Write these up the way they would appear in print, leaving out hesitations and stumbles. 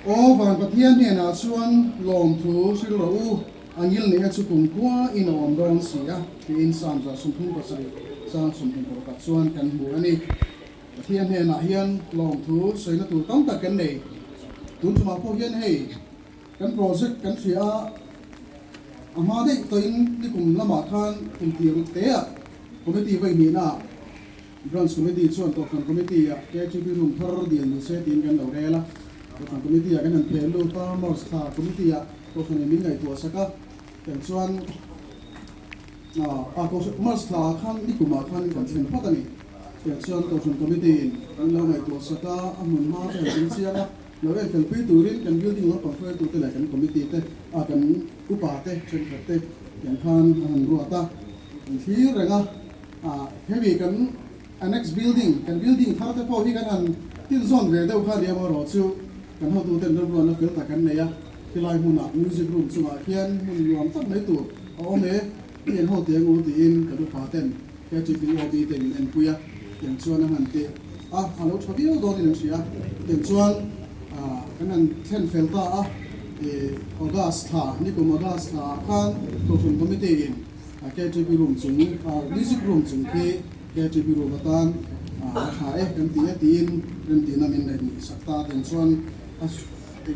โอ้วันปะเทียนเนี่ยนะส่วนลมถูสิเราอันยิลเนี่ยสุขุมกัวอินอมรองเสียที่อินสามจะสมทุนประสิทธิ์สร้างสมทุนประส่วนกันบัวนี่ปะเทียนเนี่ยนะเฮียนลมถูสวยนะถูต้องตัดกันเลยตุนสมาพวกเฮียนให้กันโปรเจกต์กันเสียอามาได้ตัวอินที่กลุ่มละหมาดท่านกลุ่มตีรุเตะคอมมิตี้ไว้นี่นะBranch Committee ส่วนKohhran Committee-a KTP Room thar dilna se tin kan lo rela Kohhran Committee-a kan han phelu ta Thar Committee-a Kohhran min ngai tua saka ten chuan Kohhran thla khan ni kuma khan kan chen phatani ten chuan Kohhran Committee kan lo ngai tua saka amun ma ten tin sianga lo en fel pui turin kan building lo pang phoi tu te la kan committee te kan upa te chen te kan khan han ruata thlir renga heavy kan next building kan building thar te pawh hi kan an tin zone ve deuh kha diam ro chu kan ho tu ten ron na fel ta kan neya tilai hmuna music room chunga khian mun nuam tak nei tu ome yen ho te ngu ti in ka du pha ten KTP OB ten en puya ten chuan han te halo thabiu do ni sia ten chuan kan an ten fel ta August tha ni ko August tha khan Kohhran Committee in KTP room chung music room chung ke KTP Room atan hai kan tin namin dai sakta ten chuan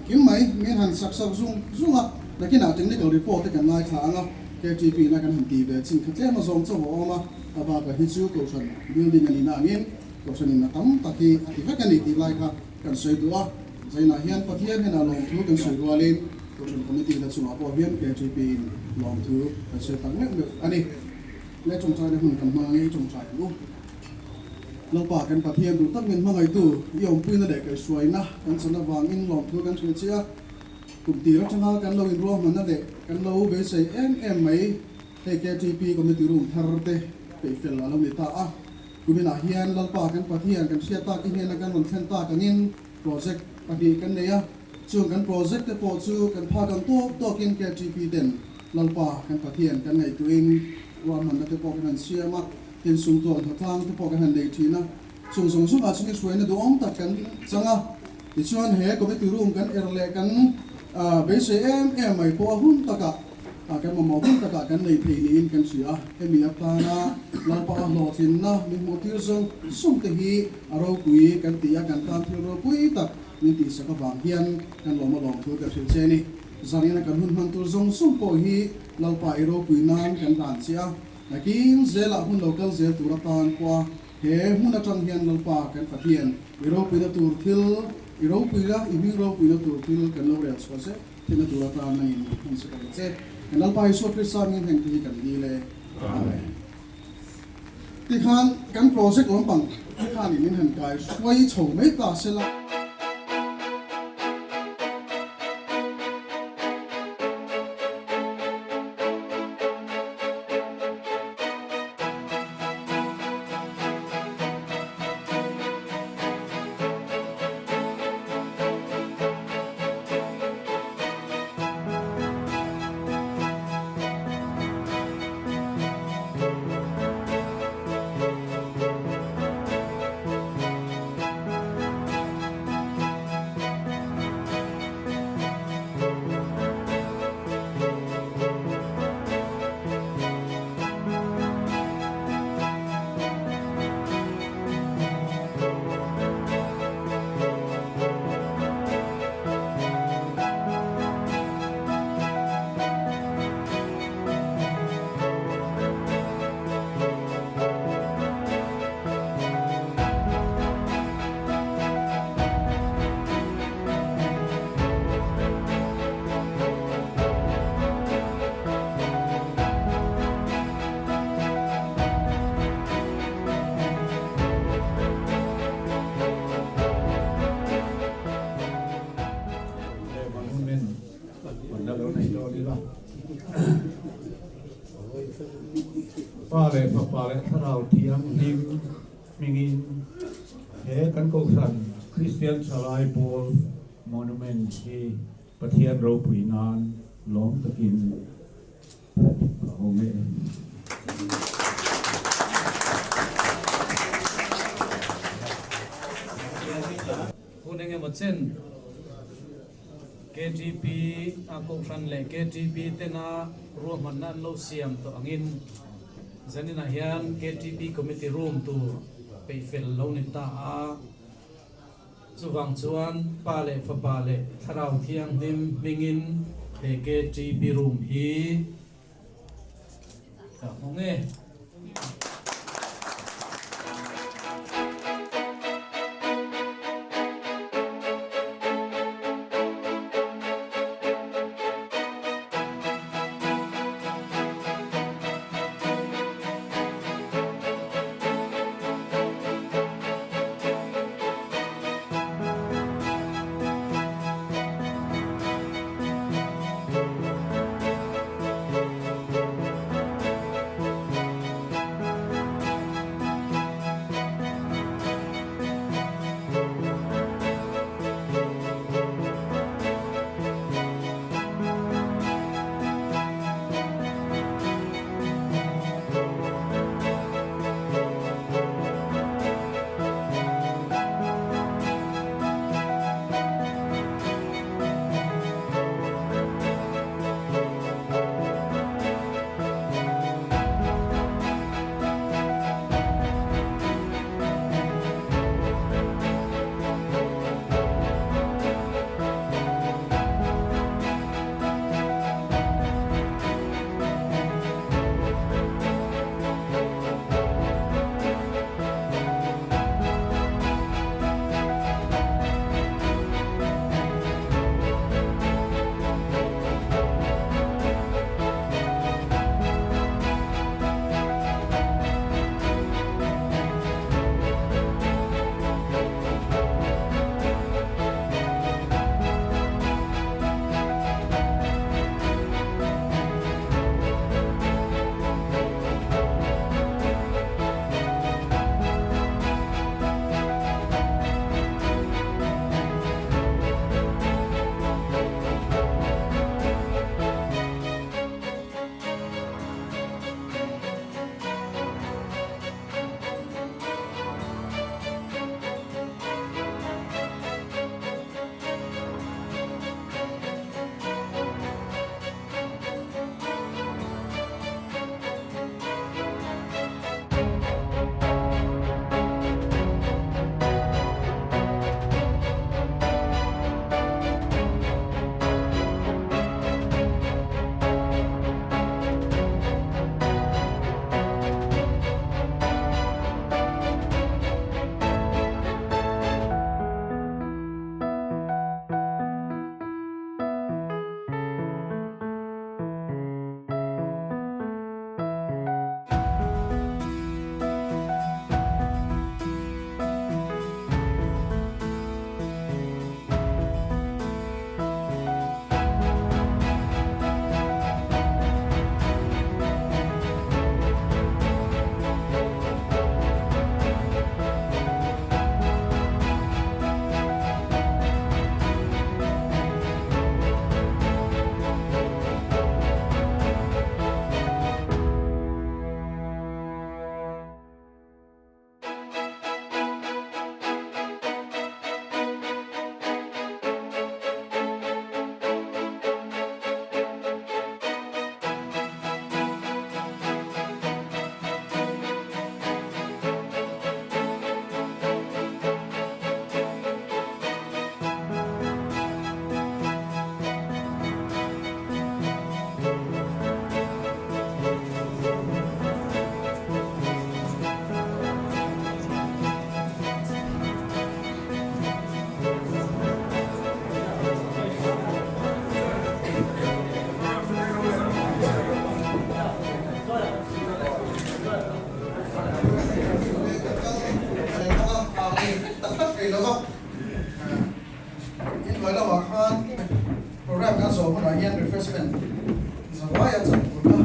kim mai min han saksa zunga lakin a technical report kan ngai thanga KTP na kan han ti ve chin khatle ma zom chaw oma aba ka hi chu Kohhran building ani na ngin Kohhran in tam taki ati kan ti lai kha kan soi duwa zaina hian Pathian hena lawmthu kan soi duwa lin Kohhran committee la chunga po hian KTP lawmthu kan soi tang me aniและจงใจในหุ่นกันมาไงจงใจลูกเราป่ากันปะเทียนดูตั้งเงินมาไงตู้ยอมพื้นนั่นเด็กสวยนะกันสนับวางอินหลอมทุกันเชียกลุ่มตีรัชนากันเราอินรวมมันนั่นเด็กกันเราเบสเอ็มไหมให้KTP Committee Roomทาร์เตไปเฟลเราไม่ตากุมินาเฮียนเราป่ากันปะเทียนกันเชียตากินเฮียนกันวันเซนตากันอินโปรเจกต์ปะดีกันเนี่ยช่วงกันโปรเจกต์แต่พอช่วงกันพากันตัวกินKTPเด่นเราป่ากันปะเทียนกันในตัวเองว่ามันจะพอกันเสียมากเห็นสูงตัวทางจะพอกันเลยทีนะส่งอาจจะช่วยในดวงตัดกันจังอ่ะที่ชวนเฮก็ไม่ตื่นรุ่งกันเอร์เล่กันเบสไม่พอหุ่นตะกะกันมาหุ่นตะกะกันในเพลนี้กันเสียให้มีอัตราเราปะหลอดสินนะมีโมทีส่งที่ฮีเราคุยกันตีกันตามที่เราคุยตัดนี่ตีสักบางเฮียนกันเรามาลองคุยกับเชนี่zanin kan hun man tur zong sum po hi lalpa iro puinan kan dan sia lakin zela hun local zel turatan kwa he hun atang hian lalpa kan Pathian iro puina tur thil iro puina imi ro puina tur thil kan lo real so se thina turatan na in hun se kan che kan lalpa iso krisa min heng ti kan di le amen ti khan kan project lom pang khan in han kai swai chho mai ta se la Pare papare tharau thiam nim mingin he kan Kohhran Christian Sarai Paul Monument hi Pathian ro puinan lom takin home Hunenge mochen KGP Kohhran le KGP tena room hlanna lo siam to angin zanin a hian KTP Committee Room tu peifel lo ni ta a chuwang chuan pa le fa pa le tharau thiang dim hmangin he KTP Room hi ta honge program kan so mun ayan refreshment zawa ya chan puna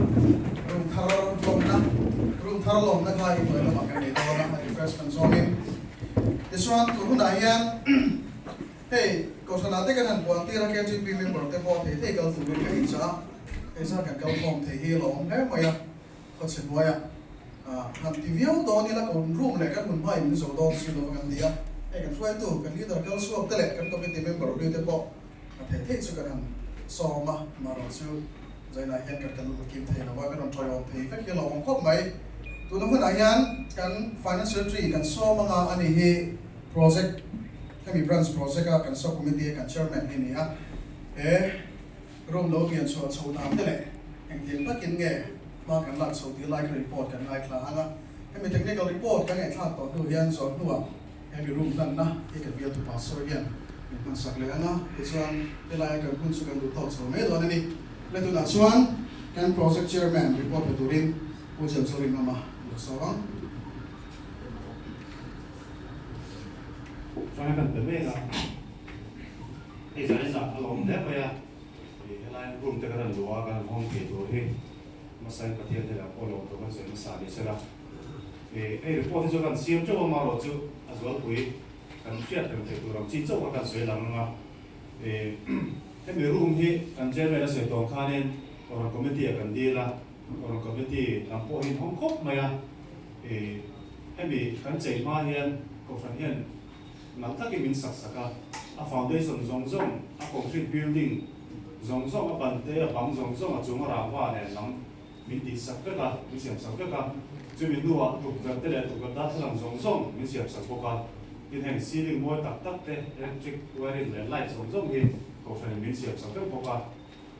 room thar lawmthu khai mo la makan ni to na refreshment so min this one ko mun ayan hey ko sana te kan buang ti ra KTP member te bo the kal tu ke hi cha esa kan kal thong the hi long he mo ya ko se bo ya han TV do ni la ko room le kan mun mai ni so do si do kan dia kan hruai tu kan leader kal so te le kan committee member ni te bo thầy thế cho cái so mà rồi chứ giờ này hiện cái kim thầy nó qua cái đồng trời ông thầy phép cái lòng khóc mấy tụi nó vẫn đại hiện cái financial tree cái so mà anh ấy project KTP branch project cái so committee cái chairman này nè room đầu tiên so sâu nam thế này anh tiền bắt kiến nghe mà cái lần sâu thì like report cái like là anh cái technical report cái này khác tổ tu hiện so nữa KTP room lần na cái việc tu pastor hiện mình sắc lệ anh cái soan cái lại cái kun sukan tu talk so mấy đó này lên tu là soan cái project chairman report về tu rin Upa Biaksanga'n mà sao Saya akan berbeza. Ini saya along deh ya. Ini room tegaran luar kan home gitu he. Masai Pathian telah follow tu kan saya masai selah. Report itu kan siap coba malu tu asal kui kan siap kan tu orang cincau kan saya lama. Ini room he kan saya saya tahu kan orang komite akan dilna orang komite lampuin Hong Kong maya. Ini kan saya mahian Kohhran hian nang tak imin saksaka a foundation zong a concrete building zong a bante a bang zong a chung a rawa ne nang min ti sakka mi siam sakka chu min nuwa tu ka te le tu ka da thlang zong mi siam sakka in hang ceiling moi tak te electric wiring le light zong hi ko fa min siam sakka ka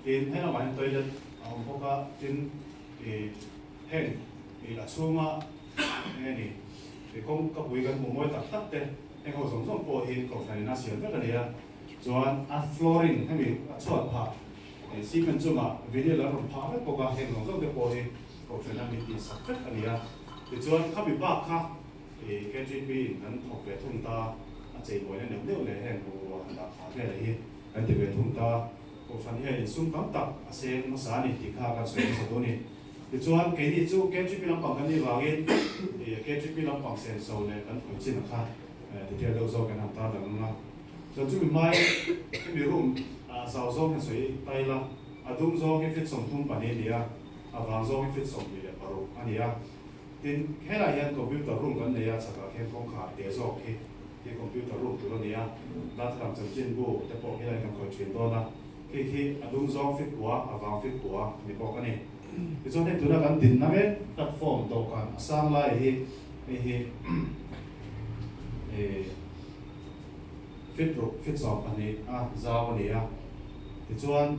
in hena ma toilet a ka tin heng la chunga ni kong ka bui kan moi tak te anh họ sống bộ hình cổ phải là sửa rất là đẹp, rồi flooring hay bị chọn phá, xi măng chung à, vì thế là nó phá hết bộ cái hình sống được bộ hình cổ phải là bị tít sạch rất là đẹp, rồi các bị bạc khác, KTP anh học về thung ta, chạy bộ này nếu này hình của anh đã phá cái này, anh thì về thung ta, cổ phải là sung cắm tập, sẽ nó sáng đi thì khác cái sửa sửa này, rồi cái gì chú KTP làm bằng cái gì vào cái, KTP làm bằng sen sâu này anh phải chín khác. Thì theo đâu do cái nằm ta được không? Cho chúng mình mai cái biểu room sao do cái suy tay là đúng do cái fit sống thung bản này à, vàng do cái fit sống gì đấy bảo anh ấy thì cái này hiện computer room cái này à, chắc là cái công khai để do cái computer room tụi nó này à, đã làm trong trên bộ để bỏ cái này làm câu chuyện đó là cái đúng do fit của vàng fit của thì bỏ cái này, thì cho nên tụi nó cần tin nắm cái platform đầu can sang lại thì fit song anh ấy giao anh ấy thì chuan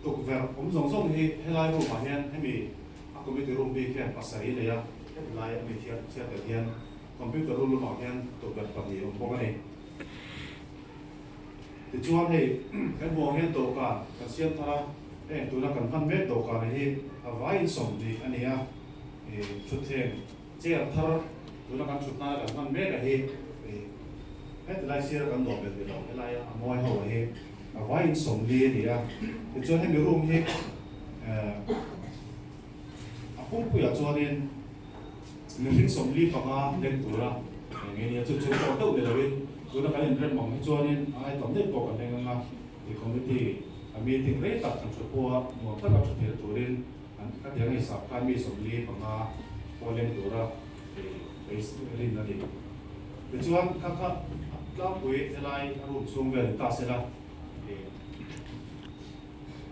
tục về cũng giống thì hay lại room mà hiện hay bị computer room bị cái pastor này à lại bị thiệt được hiện computer room mà hiện tục về bằng nhiều bộ này thì chuan thì cái bộ hiện tổ cả cái xiên thà tụi nó cần phân biệt tổ cả này vài song thì anh ấy chút thêm chỉ là thà tụi nó cần chút nào cần phân biệt cái hết lại xưa cần đổ về đó cái lại môi hậu hết vài sống đi thì thì cho nên cái room hết cũng bây giờ cho nên mình sống đi bằng lên tụi nó ngày này chúng có đâu để rồi tụi nó cái này rất mỏng cho nên ai tổng thể bỏ cái này thì committee meeting rate tập thành số qua một tất cả chủ thể tụi nên các nhà này sắp khai mi sống đi bằng lên tụi nó thì cái lên là gì thì cho nên các làm quỹ sẽ lại room xuống về ta sẽ là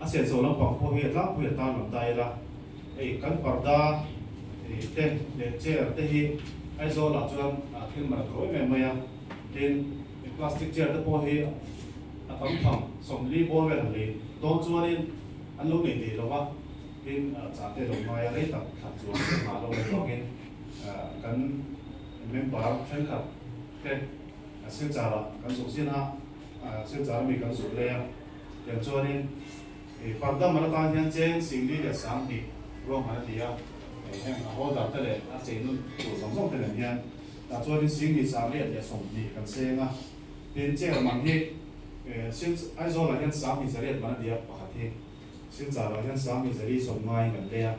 sẽ số lượng bằng phổ hiện làm quỹ ta làm tay là căn parda te le chair te hi ai zo la chuan thil mar khoi me maya tin plastic chair te po hi tam thang som li bo ve le do chuan in an lo ni ti lo wa tin cha te lo mai le tak khat chuan ma lo le lo in kan member chen khat te sil cha la kan su sin ha sil cha mi kan su le ya chuan in parda mar ta hian chen sing li le sang ti rong hả thì em họ đặt tới để chỉ nó của sống sống tới hiện đã cho đến sinh thì sáng liền để sống thì cần xe nga đến chơi là mang hết xin ai do là hiện sáng thì sẽ liền mà đi học thì xin trả là hiện sáng thì sẽ đi sống ngay gần đây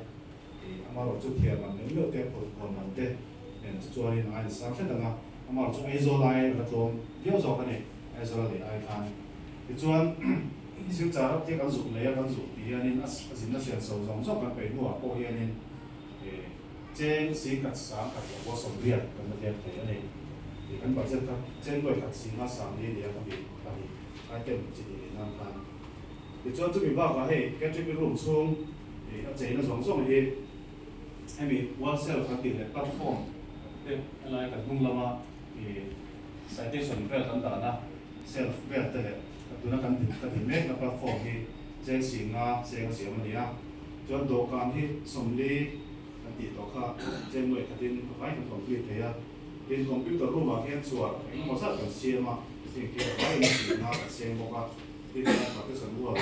thì mà rồi chút thiệt mà những lượng tiền còn nằm đây để cho nên ai sáng sẽ được nga mà rồi ai do lại là cho nhiều do cái này ai do để ai can thì cho xin trả thì cần dùng lấy cần dùng thì anh nên xin nó sẽ sâu rộng rộng cái mua cô anh nên trên xin cắt sáng cắt có sống việt cần một đẹp thế này thì cần bảo chất trên đôi cắt xin nó sáng đi để làm gì item chỉ làm pan thì cho chúng mình vào cái KTP Room chung thì nó chế nó giống thì em bị one self phát triển platform để lại cái mông lama thì citation về tận đó na self về tới đấy tụi nó cần make cái platform thì chế sinh à chế cái gì mà đi à cho đồ काम thì xong đi thì đó cả chế nuôi cái tin phải cái complete thế à tin computer room mà cái số nó có rất là nhiều mà thì cái phải là gì nó xem một cái tin là cái sản phẩm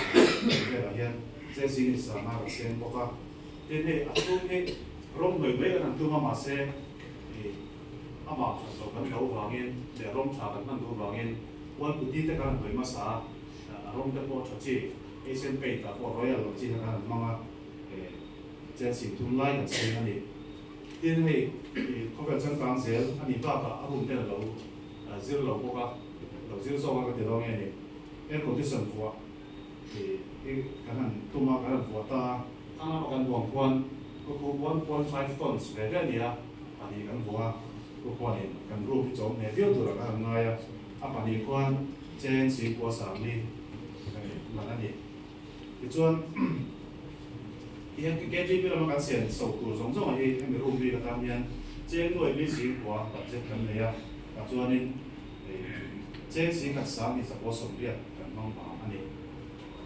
cái là hiện chế sinh sản nó xem một cái tin thì áp dụng thì room người mấy cái thằng tụi mà xem thì áp dụng số cái đầu vàng in để room trả cái thằng đầu vàng inวันพุธที่การเผยมาสาอารมณ์จะพอชัดเจนเอเชียนเป็นกับพอร้อยอะไรที่ทางมาเจนสิทุนไล่กับเซนอันนี้ที่ให้เขาเป็นช่างต่างเสียอันนี้บ้ากับอารมณ์เนี่ยเราเสียเราพวกเราเสียสองกันเดี๋ยวเราเนี่ยเนี่ยคนที่สั่งหัวที่การนั้นตัวมาการหัวตาข้างหน้าการดวงควันก็คือ1.5 tons แบบนี้อ่ะอันนี้การหัวก็ควรเห็นการรูปที่จมเนี่ยเดียวตัวละกันง่ายอ่ะapa ni kuan chen si kuasa ni mana ni chuan yang KTP la ma kan sian so tu song song hi mi room bi ka tam yan chen noi bi si kwa ta che kan le ya ka chuan in chen si ka sa mi sa ko som bia kan mang ba ani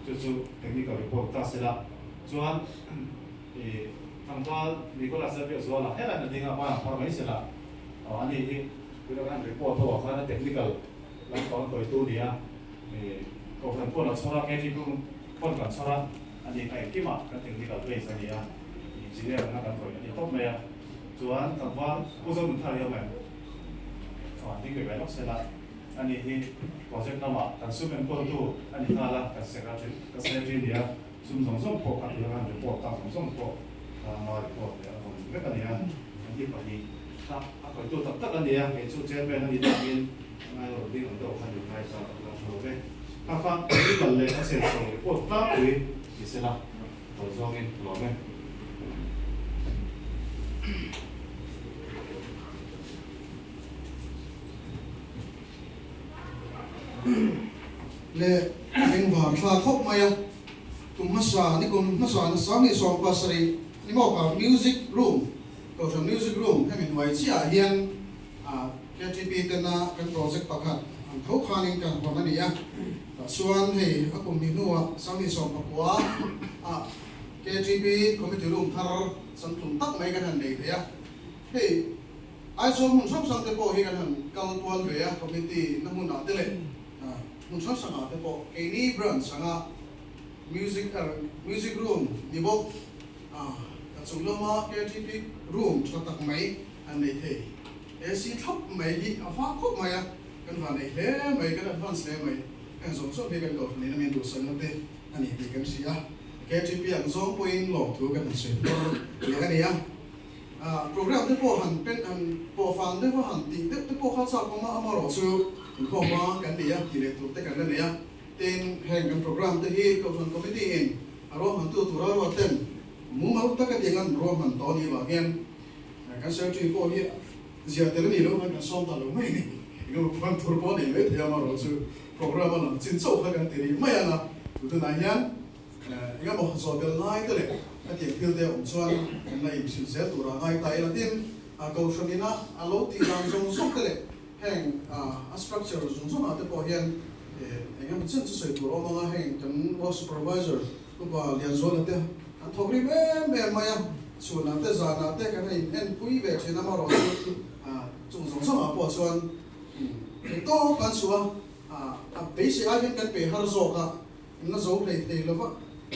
chu technical report ta se la chuan thằng qua mi ko la sa bi zo la hela na dinga pa pa mai se la ani hi bi la kan report to wa na technicalแล้วตอนเคยตู้เดียก็เป็นพวกเราชอบแค่ที่พวกคนกันชอบอันนี้ไอ้ที่มาก็ถึงที่เราเป็นสัญญาจริงๆแล้วนักการเคยอันนี้ต้องไหมอ่ะส่วนคำว่าผู้สมุนไพรยังไงที่เคยไปรักษาอันนี้ที่โปรเจกต์นำมาการสู้เป็นคนตู้อันนี้น่ารักการเสกการเสกจริงเดียสุ่มสองสองพวกกันเรื่องการพวกต่างสองสองพวกมาพวกเดียวไม่กันเนี่ยอันที่ปนี้ถ้าเคยตู้ตัดกันเนี่ยไอ้ชูเจนเป็นอันนี้ต่างกันngay đầu tiên ở đâu phải được ngay sau là số đấy các bạn cái phần lệ nó sẽ số của pháp quý thì sẽ là ở do nghe lọ nghe lệ anh vào pha khóc mày à tụm masa ni cùng masa nó sáng ni song pasari ni mau cả music room Kohhran music room hay mình nói chi à hiền KTP tên là cái project bạc hạt anh thấu khăn anh càng hoàn này á xuân thì các cùng đi nuôi sang đi sòng bạc quá KTP Committee Room Thar sang thùng tắc mấy cái thằng này thế á thì ai cho muốn sắp sang tới bộ thì cái thằng cao tuan về committee nó muốn nào thế này muốn sắp sang nào tới bộ KTP Branch sang music room đi bộ chúng nó mà KTP Room cho tắc mấy anh này thế si thấp mày đi phá khúc mày à cái phần này thế mày cái advance này mày cái giống số thì cái đầu này nó mình đủ sân nó thế anh ấy cái gì à cái chuyện biển giống point lawmthu cái này sẽ cái này à program thế bộ hành bên hành bộ phản thế bộ hành thì bộ khác sao cũng mà ama rồi chứ không mà cái này à thì để tụi cái này à tên hàng cái program thế hi Kohhran Committee rồi hành tu ra rồi tên muốn mà tất cả tiếng Anh rồi hành to đi vào game cái sự chuyện của hi giờ tới này lúc anh xong ta lúc mấy này cái một phần thua bỏ đi lấy thì mà rồi chứ program mà làm chính xác cái tiền này mấy anh à tụi này nhá cái một số tiền ngay tới này cái tiền tiêu tiêu ông xuân cái này xin sẽ tụi ra ngay tay là tiền Kohhran đi na alo thì làm giống xong tới này hàng structure giống xong nào tới bảo hiểm cái một chân sự tụi nó mà hàng cái work supervisor cũng vào liền rồi là tiền anh thổi đi mềm mày àส่วนนั้นแต่จานนั้นแต่กันให้เห็นคุยแบบเช่นนั้นมาเราจงสงสารปวดส่วนโต้กันส่วนไปเสียกันกันไปหาโจกอ่ะนั่นโจกเลยเตะแล้วว่า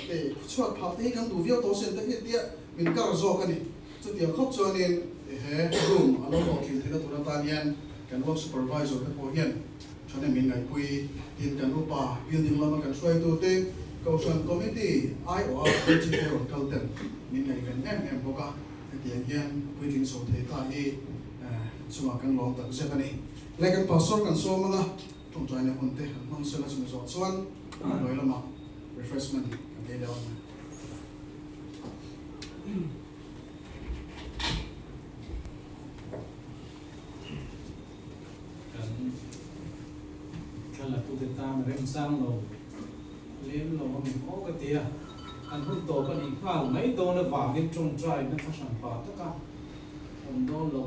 เตะช่วยพับให้กันดูวิวโตเส้นตะเกียบเตี้ยมินการโจกกันนี่จุดเดียวเขาส่วนนี้รูมเราบอกคิดที่เราตัวตาเนียนกันว่า supervisor กันพอเห็นฉะนั้นมินไงคุยทีมกันรูปbuilding เรามากันช่วยตัวเต้Kohhran Committee IOR KTP Room KՏP min ngày gần em boka tiền hiền quy trình số thế ta đi xuma kan long tận sẽ cái này lại kan pastor kan so mà trong trái này còn thế mong sẽ là chúng tôi soan rồi là mà refreshment cái đó kan là tu tết tam มันเร่งสร้างเราเลี้ยงเราเป็นโอ้กเตียอันพุ่งโตกันอีกข้าวไม่โตนะวางินจงใจนะข้าสังปาตะกะผมโดนเรา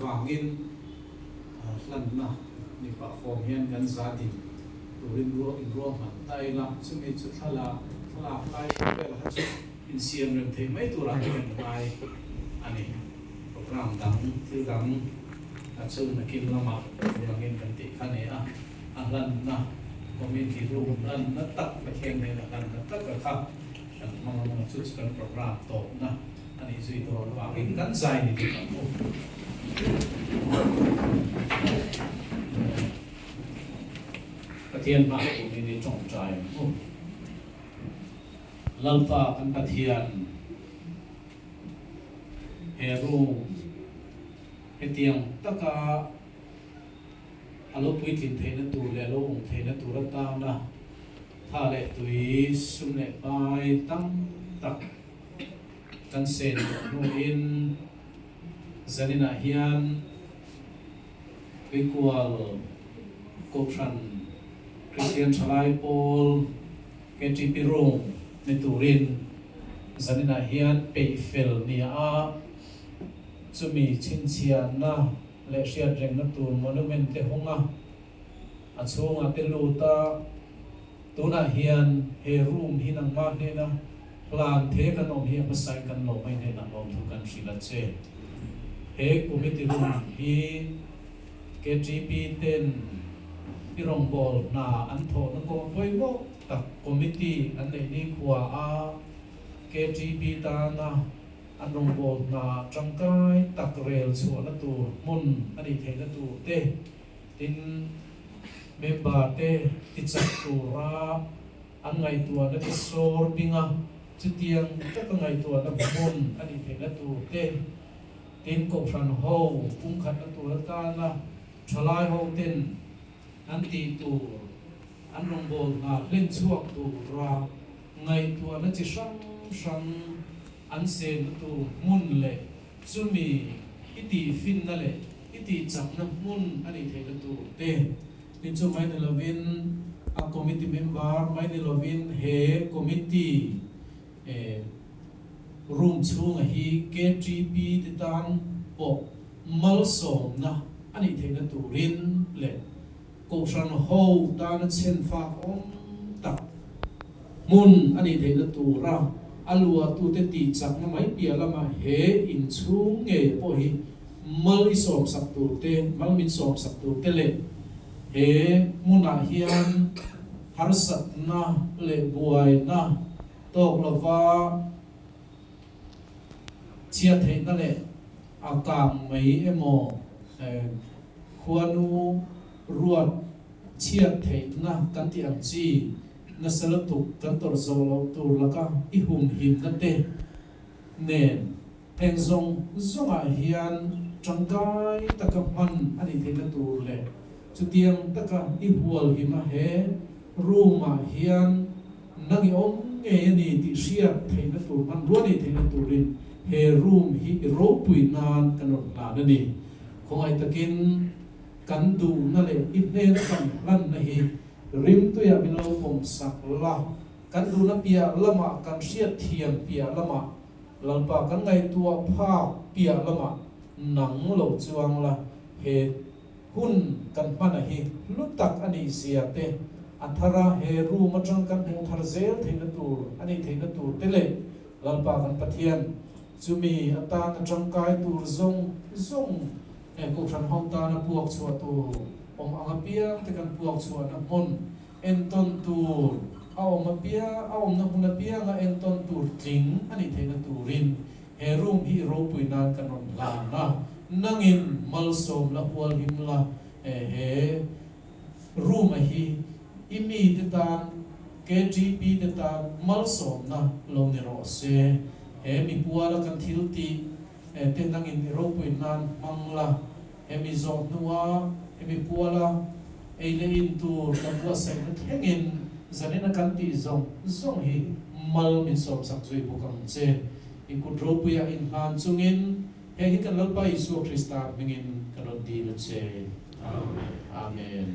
วางินหลันนะนี่ปะฟอมเฮียนกันซาดิตัวริมรั้วอินรั้วมันไตละซึ่งมีชุดทลาไตไปละชุดอินเซียนเรื่องเทไม่ตัวละกันไปอันนี้โปรแกรมดังที่ดังซึ่งนักกินละหมาดตัวเงินกันติขันนี้หลันนะcommittee room หลันนัดตักไปแข่งในหลันนัดตักกับข้าวมันชุดกันโปรแกรมโตนะอันนี้สุดตัวว่ากินกันใจนี่ดีครับประเทศมาตรงนี้จงใจลัลปากันประเทศเฮรูเฮเตียงตะกาอาลูกพิจิตรเทนตูเลโลองเทนตูรัตตานะท่าเลตุยสุนเนปายตั้มตักกันเซนนูอินzanin hian Tuikual Kohhran Christian Chalai Paul KTP Room Niturin zanin hian peifel nia chumi chinchian na le shia reng na tur monument te honga achunga te luta tuna hian he room hinang ma hnena plan the kan om hi pasai kan lo mai ne na lawmthu kan sila che he committee room hi KTP ten irong bol na an tho na ko poi mo tak committee an nei ni khwa a KTP ta na an rong bol na changkai tak rel chu na tu mun ani the na tu te tin member te ti chak tu ra an ngai tu na ti sor pinga chutiang ta ka ngai tu na mun ani the na tu te tin Kohhran ho kum khat na tu la ta na chalai ho ten an ti tu an rong bol na len chuak tu ra ngai tu na chi sang an sen tu mun le chumi iti fin na le iti chak na mun ani the na tu te tin chu mai na lovin a committee member mai na lovin he committee room chunga hi KTP ti tan po mal som na ani the na tu rin le Kohhran ho ta na chen fa om tak mun ani the na tu ra alua tu te ti chak na mai pia lama he in chung nge po hi mal i som sak tu te mal min som sak tu te le he muna hian harsat na le buai na tok lova chia the na le akam mai emo khuanu ruat chia the na kan ti am chi na salatuk kan tor zolo tur laka I hum him na te nen theng zonga hian changkai takaman ani thena tur le chutiang taka I hual hima he ruma hian nagi om nge ni ti sia thena tur man ruani thena turin he room hi ro puinan kanot la na ni khongai takin kan du na le I hnena kan lan na hi rim tu ya min lo pom sak la kan du na pia lama kan sia thiam pia lama lalpa kan ngai tua pha pia lama nang lo chuang la he hun kan pana hi lutak ani sia te athara he ru matang kan mu thar zel theina tur ani theina tur tele lalpa kan Pathian chumi ata na changkai tur zong Kohhran hong ta na puak chua tu om angapia te kan puak chua na mon enton tur aom apia aom na hunapia nga enton tur tling ani theina turin he room hi ro puinan kan ron la na nangin malsom la hual himla he room hi imi te tan KTP te tan malsom na lo ni ro se he mi puala kan thilti te nangin ro puinan mangla emi zong nuwa emi puala eile in tur kan wa sai na thengin zanin kan ti zong hi mal min som sak zui bukang che I kutro puya in han chungin he hi kan lalpa Isu Krista mingin kan di lu che amen